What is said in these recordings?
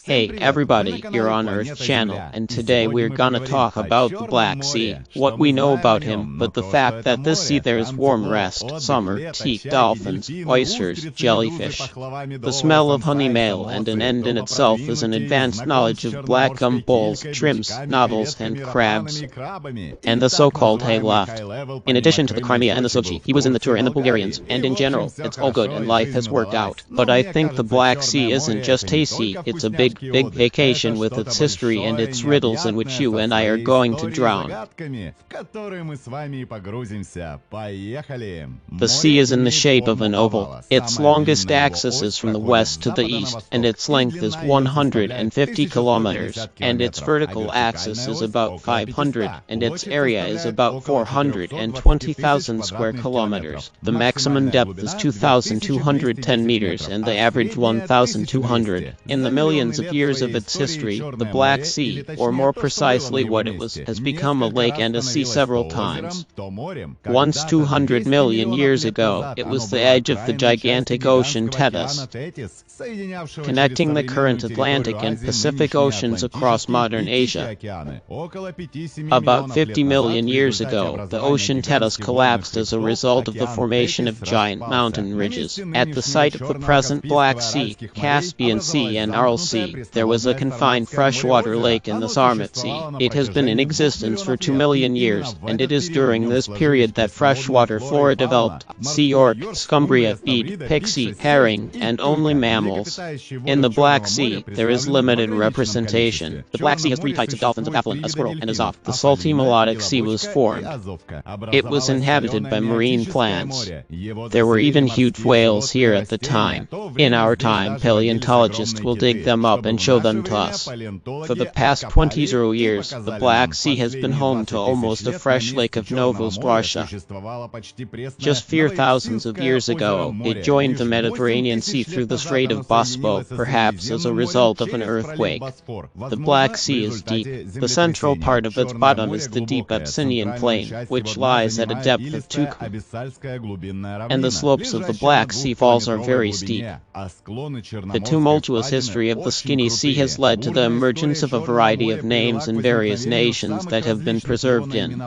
Hey everybody, you're on Earth Channel, and today we're gonna talk about the Black Sea, what we know about him, but the fact that this sea there is warm rest, summer, teak, dolphins, oysters, jellyfish. The smell of honey male and an end in itself is an advanced knowledge of black gumballs, shrimps, noddles, and crabs. And the so-called hayloft. In addition to the Crimea and the Sochi, he was in the tour and the Bulgarians, and in general, it's all good and life has worked out. But I think the Black Sea isn't just a sea, it's a big vacation with its history and its riddles in which you and I are going to drown. The sea is in the shape of an oval. Its longest axis is from the west to the east, and its length is 150 kilometers, and its vertical axis is about 500, and its area is about 420,000 square kilometers. The maximum depth is 2,210 meters, and the average 1,200. In the millions of years of its history, the Black Sea, or more precisely what it was, has become a lake and a sea several times. Once 200 million years ago, it was the edge of the gigantic ocean Tethys, connecting the current Atlantic and Pacific Oceans across modern Asia. About 50 million years ago, the ocean Tethys collapsed as a result of the formation of giant mountain ridges. At the site of the present Black Sea, Caspian Sea and Aral Sea, there was a confined freshwater lake in the Sarmat Sea. It has been in existence for 2 million years, and it is during this period that freshwater flora developed: sea orc, scumbria, bead, pixie, herring, and only mammals. In the Black Sea, there is limited representation. The Black Sea has 3 types of dolphins: a papillon, a squirrel, and a zoff. The salty melodic sea was formed. It was inhabited by marine plants. There were even huge whales here at the time. In our time, paleontologists will dig them up and show them to us. For the past 20 years, the Black Sea has been home to almost a fresh lake of Novostroysia. Just 4,000 of years ago, it joined the Mediterranean Sea through the Strait of Bosphorus, perhaps as a result of an earthquake. The Black Sea is deep. The central part of its bottom is the deep Abyssinian Plain, which lies at a depth of 2 km, and the slopes of the Black Sea falls are very steep. The tumultuous history of the Skinny Sea has led to the emergence of a variety of names in various nations that have been preserved in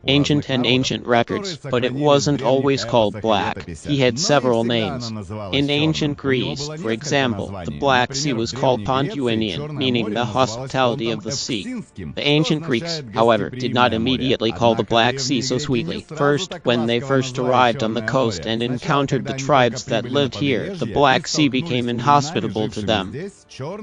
ancient records, but it wasn't always called Black. He had several names. In ancient Greece, for example, the Black Sea was called Pontuinian, meaning the hospitality of the sea. The ancient Greeks, however, did not immediately call the Black Sea so sweetly. First, when they first arrived on the coast and encountered the tribes that lived here, the Black Sea became inhospitable to them.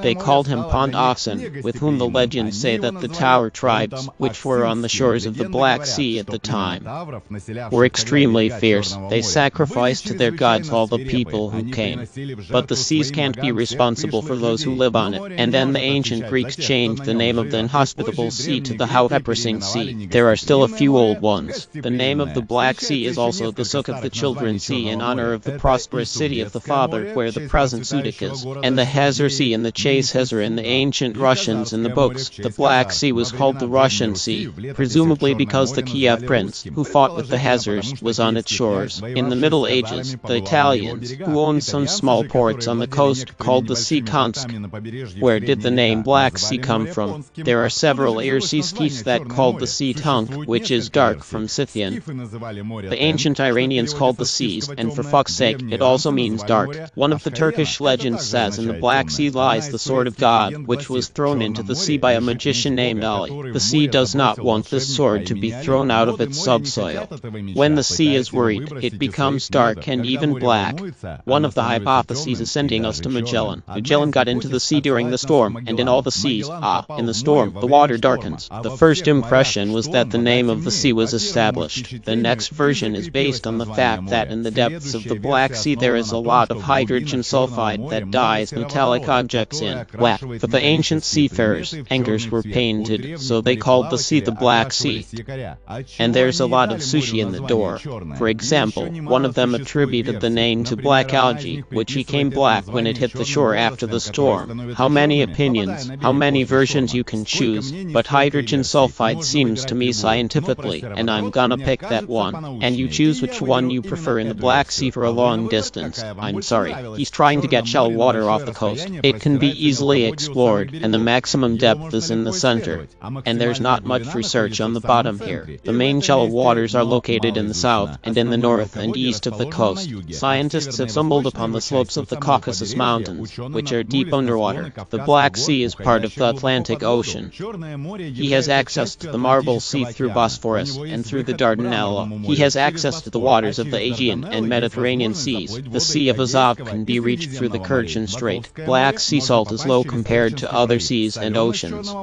They called him Pont Oxen, with whom the legends say that the Taur tribes, which were on the shores of the Black Sea at the time, were extremely fierce. They sacrificed to their gods all the people who came. But the seas can't be responsible for those who live on it. And then the ancient Greeks changed the name of the inhospitable sea to the Hauhepressing Sea. There are still a few old ones. The name of the Black Sea is also the Sook of the Children's Sea, in honor of the prosperous city of the father where the present Sudik is, and the Hazar Sea in the Chase Hazar in the ancient Russians in the books. The Black Sea was called the Russian Sea, presumably because the Kiev prince, who fought with the Hazars, was on its shores. In the Middle Ages, the Italians, who owned some small ports on the coast, called the Sea Konsk. Where did the name Black Sea come from? There are several Irsiskis that called the sea Tunk, which is dark, from Scythian. The ancient Iranians called the seas, and for fuck's sake, it also means dark. One of the Turkish legends says in the Black Sea lies the sword of God, which was thrown into the sea by a magician named Ali. The sea does not want this sword to be thrown out of its subsoil. When the sea is worried, it becomes dark and even black. One of the hypotheses is sending us to Magellan. Magellan got into the sea during the storm, and in all the seas, in the storm, the water darkens. The first impression was that the name of the sea was established. The next version is based on the fact that in the depths of the Black Sea there is a lot of hydrogen sulfide that dyes metallic objects in. For the ancient seafarers, anchors were painted, so they called the sea the Black Sea. And there's a lot of sushi in the door. For example, one of them attributed the name to black algae, which became black black when it hit the shore after the storm. How many opinions, how many versions you can choose, but hydrogen sulfide seems to me scientifically, and I'm gonna pick that one. And you choose which one you prefer in the Black Sea for a long distance. I'm sorry, he's trying to get shallow water off the coast. It can be easily explored, and the maximum depth is in the center. And there's not much research on the bottom here. The main shallow waters are located in the south and in the north and east of the coast. Scientists have stumbled upon the slopes of the Caucasus Mountains, which are deep underwater. The Black Sea is part of the Atlantic Ocean. He has access to the Marble Sea through Bosphorus and through the Dardanelles. He has access to the waters of the Aegean and Mediterranean seas. The Sea of Azov can be reached through the Kerch Strait. Black sea salt is low compared to other seas and oceans.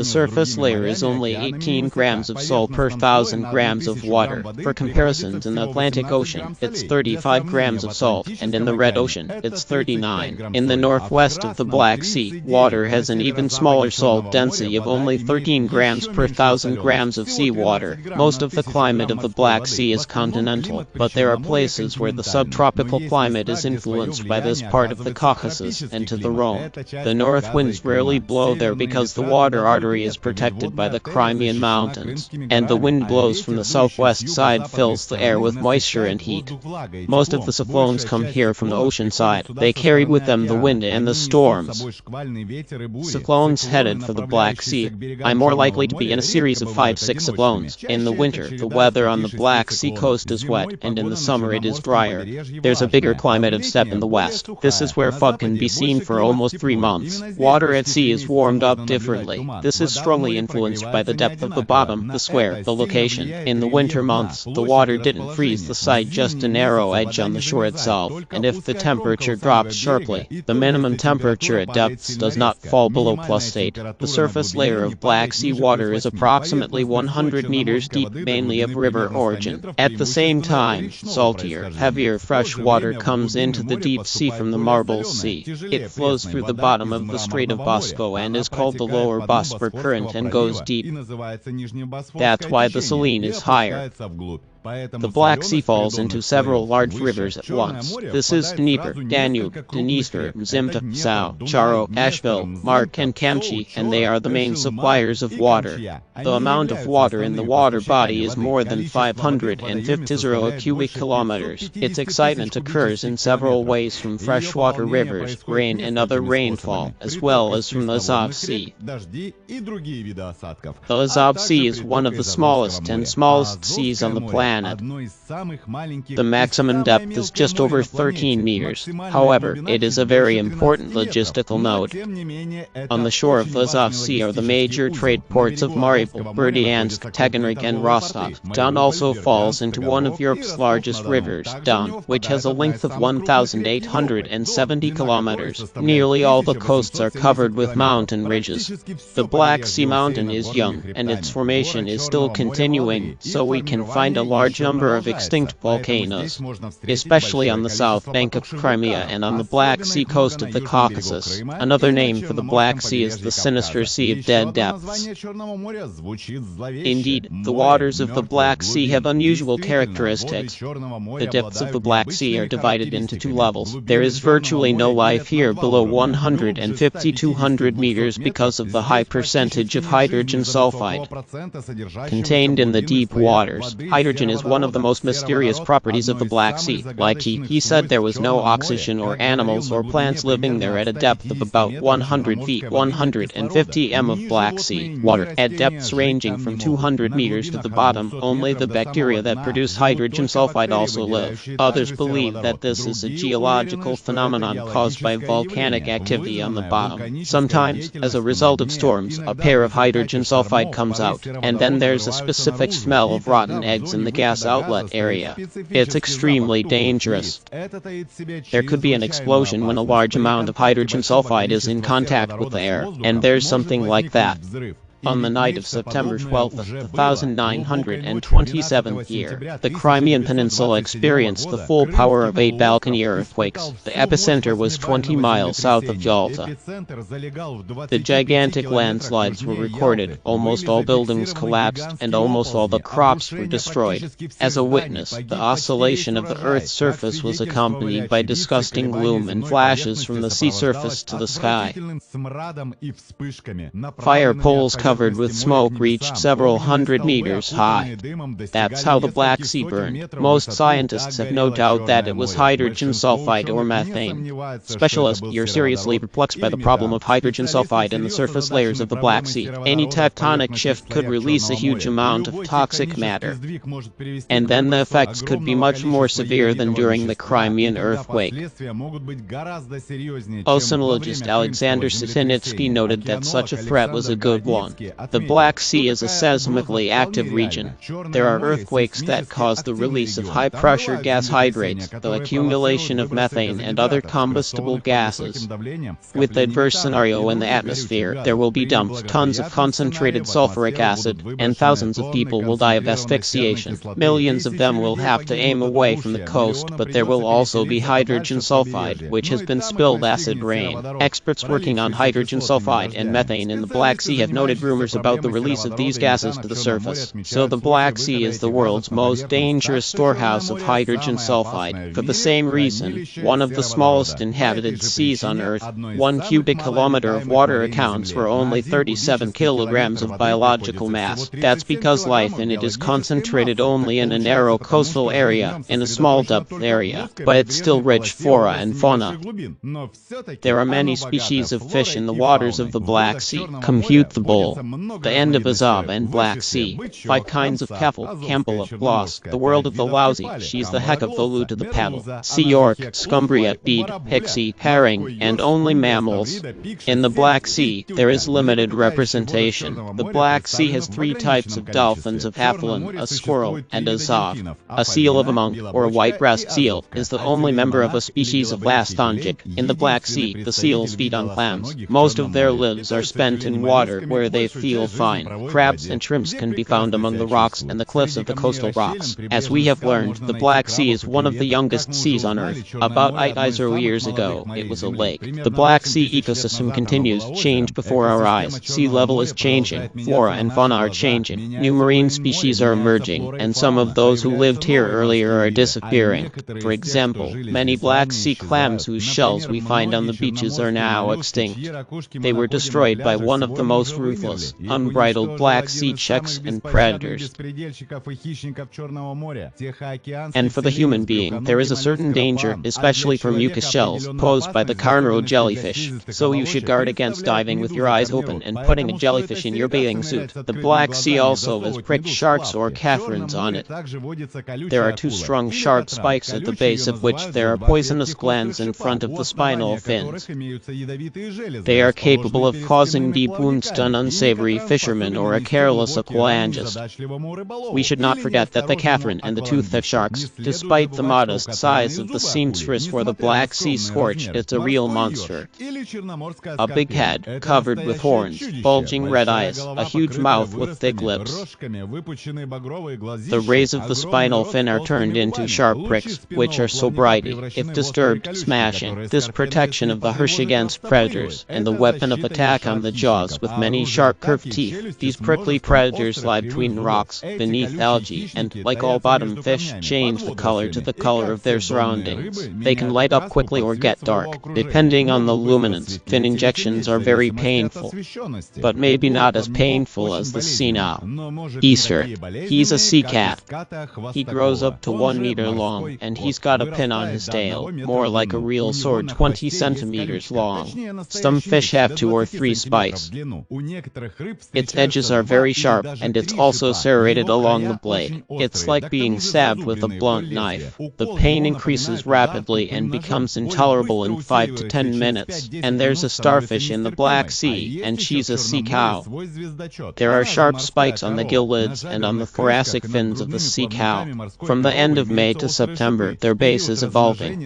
The surface layer is only 18 grams of salt per 1,000 grams of water. For comparisons, in the Atlantic Ocean, it's 35 grams of salt, and in the Red Ocean, it's 39. In the northwest of the Black Sea, water has an even smaller salt density of only 13 grams per 1,000 grams of seawater. Most of the climate of the Black Sea is continental, but there are places where the subtropical climate is influenced by this part of the Caucasus and to the Rhone. The north winds rarely blow there because the water artery is protected by the Crimean Mountains, and the wind blows from the southwest side, fills the air with moisture and heat. Most of the cyclones come here from the ocean side. They carry with them the wind and the storms. Cyclones headed for the Black Sea are more likely to be in a series of 5-6 cyclones. In the winter, the weather on the Black Sea coast is wet, and in the summer it is drier. There's a bigger climate of steppe in the west. This is where fog can be seen for almost 3 months. Water at sea is warmed up differently. This is strongly influenced by the depth of the bottom, the square, the location. In the winter months, the water didn't freeze the side, just a narrow edge on the shore itself, and if the temperature drops sharply, the minimum temperature at depths does not fall below +8. The surface layer of Black Sea water is approximately 100 meters deep, mainly of river origin. At the same time, saltier, heavier fresh water comes into the deep sea from the Marble Sea. It flows through the bottom of the Strait of Bosphorus and is called the Lower Bospor Current and goes deep. That's why the saline is higher. The Black Sea falls into several large rivers at once. This is Dnieper, Danube, Dniester, Zimta, Sau, Charo, Ashvil, Mark and Kamchi, and they are the main suppliers of water. The amount of water in the water body is more than 550 cubic kilometers. Its excitement occurs in several ways, from freshwater rivers, rain and other rainfall, as well as from the Azov Sea. The Azov Sea is one of the smallest seas on the planet. The maximum depth is just over 13 meters. However, it is a very important logistical node. On the shore of the Azov Sea are the major trade ports of Mariupol, Berdyansk, Taganrog and Rostov. Don also falls into one of Europe's largest rivers, Don, which has a length of 1,870 kilometers. Nearly all the coasts are covered with mountain ridges. The Black Sea Mountain is young, and its formation is still continuing, so we can find a large number of extinct volcanoes, especially on the south bank of Crimea and on the Black Sea coast of the Caucasus. Another name for the Black Sea is the Sinister Sea of Dead Depths. Indeed, the waters of the Black Sea have unusual characteristics. The depths of the Black Sea are divided into 2 levels. There is virtually no life here below 150-200 meters because of the high percentage of hydrogen sulfide contained in the deep waters. Hydrogen is one of the most mysterious properties of the Black Sea. Like he said, there was no oxygen or animals or plants living there at a depth of about 100 feet, 150 m of Black Sea water. At depths ranging from 200 meters to the bottom, only the bacteria that produce hydrogen sulfide also live. Others believe that this is a geological phenomenon caused by volcanic activity on the bottom. Sometimes, as a result of storms, a pair of hydrogen sulfide comes out, and then there's a specific smell of rotten eggs in the gas outlet area. It's extremely dangerous. There could be an explosion when a large amount of hydrogen sulfide is in contact with the air, and there's something like that. On the night of September 12th of the 1927th year, the Crimean Peninsula experienced the full power of 8 Balcony earthquakes. The epicenter was 20 miles south of Yalta. The gigantic landslides were recorded, almost all buildings collapsed, and almost all the crops were destroyed. As a witness, the oscillation of the Earth's surface was accompanied by disgusting gloom and flashes from the sea surface to the sky. Fire poles covered with smoke reached several hundred meters high. That's how the Black Sea burned. Most scientists have no doubt that it was hydrogen sulfide or methane. Specialists, you're seriously perplexed by the problem of hydrogen sulfide in the surface layers of the Black Sea. Any tectonic shift could release a huge amount of toxic matter. And then the effects could be much more severe than during the Crimean earthquake. Oceanologist Alexander Satinitsky noted that such a threat was a good one. The Black Sea is a seismically active region. There are earthquakes that cause the release of high-pressure gas hydrates, the accumulation of methane and other combustible gases. With the adverse scenario in the atmosphere, there will be dumped tons of concentrated sulfuric acid, and thousands of people will die of asphyxiation. Millions of them will have to aim away from the coast, but there will also be hydrogen sulfide, which has been spilled acid rain. Experts working on hydrogen sulfide and methane in the Black Sea have noted rumors about the release of these gases to the surface. So the Black Sea is the world's most dangerous storehouse of hydrogen sulfide. For the same reason, one of the smallest inhabited seas on Earth, 1 cubic kilometer of water accounts for only 37 kilograms of biological mass. That's because life in it is concentrated only in a narrow coastal area, in a small depth area, but it's still rich flora and fauna. There are many species of fish in the waters of the Black Sea. Compute the bull, the end of Azov and Black Sea, 5 kinds of kefil, campbell, gloss, the world of the lousy, she's the heck of the loo to the paddle, sea york, scumbria, bead, pixie, herring, and only mammals. In the Black Sea, there is limited representation. The Black Sea has 3 types of dolphins of Hafalin, a squirrel, and a zov. A seal of a monk, or a white-breast seal, is the only member of a species of Lastongic. In the Black Sea, the seals feed on clams. Most of their lives are spent in water where they feel fine. Crabs and shrimps can be found among the rocks and the cliffs of the coastal rocks. As we have learned, the Black Sea is one of the youngest seas on Earth. About 8,000 years ago, it was a lake. The Black Sea ecosystem continues to change before our eyes. Sea level is changing. Flora and fauna are changing. New marine species are emerging, and some of those who lived here earlier are disappearing. For example, many Black Sea clams whose shells we find on the beaches are now extinct. They were destroyed by one of the most ruthless, unbridled Black Sea checks and predators. And for the human being, there is a certain danger, especially for mucus shells, posed by the Carnero jellyfish. So you should guard against diving with your eyes open and putting a jellyfish in your bathing suit. The Black Sea also has pricked sharks or catharines on it. There are 2 strong sharp spikes at the base of which there are poisonous glands in front of the spinal fins. They are capable of causing deep wounds to an unsavory fisherman or a careless aqualangist. We should not forget that the catharine and the toothfish sharks, despite the modest size of the seamstress for the Black Sea scorch, it's a real monster. A big head, covered with horns, bulging red eyes, a huge mouth with thick lips. The rays of the spinal fin are turned into sharp pricks, which are so bright, if disturbed, smashing. This protection of the Hirsch against predators, and the weapon of attack on the jaws with many sharp curved teeth. These prickly predators lie between rocks, beneath algae, and, like all bottom fish, change the color to the color of their surroundings. They can light up quickly or get dark, depending on the luminance. Fin injections are very painful, but maybe not as painful as the sea owl. Easter. He's a sea cat. He grows up to 1 meter long, and he's got a pin on his tail, more like a real sword 20 centimeters long. Some fish have 2 or 3 spikes. Its edges are very sharp, and it's also serrated along the blade. It's like being stabbed with a blunt knife. The pain increases rapidly and becomes intolerable in 5 to 10 minutes. And there's a starfish in the Black Sea, and she's a sea cow. There are sharp spikes on the gill lids and on the thoracic fins of the sea cow. From the end of May to September, their base is evolving.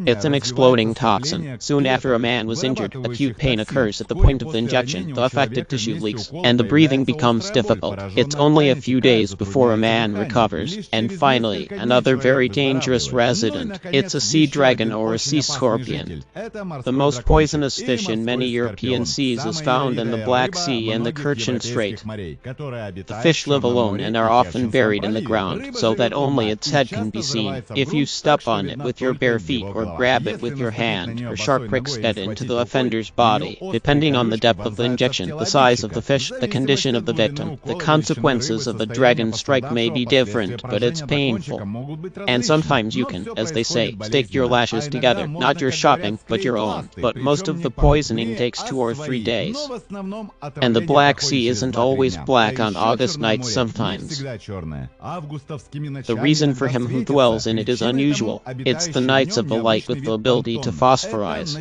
It's an exploding toxin. Soon after a man was injured, acute pain occurs at the point of injection, the affected tissue leaks, and the breathing becomes difficult. It's only a few days before a man recovers. And finally, another very dangerous resident. It's a sea dragon or a sea scorpion. The most poisonous fish in many European seas is found in the Black Sea and the Kerch Strait. The fish live alone and are often buried in the ground, so that only its head can be seen. If you step on it with your bare feet or grab it with your hand, or sharp pricks get into the offender's body, depending on the depth of the injection, the size of the fish, the condition of the victim, the consequences of the dragon strike may be different, but it's painful. And sometimes you can, as they say, stake your lashes together, not your shopping, but your own. But most of the poisoning takes 2 or 3 days. And the Black Sea isn't always black on August nights sometimes. The reason for him who dwells in it is unusual. It's the nights of the light with the ability to phosphorize.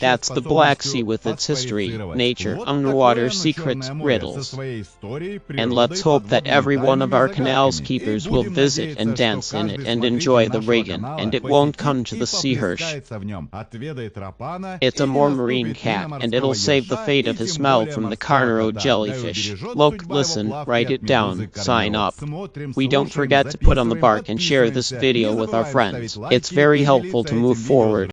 That's the Black Sea with its history, nature, underwater secrets, riddles. And let's hope that every one of our canals keepers will visit and dance in it and enjoy the Reagan, and it won't come to the sea hirsch. It's a more marine cat, and it'll save the fate of his smell from the Carnero jellyfish. Look, listen, write it down, sign up. We don't forget to put on the bark and share this video with our friends. It's very helpful to move forward.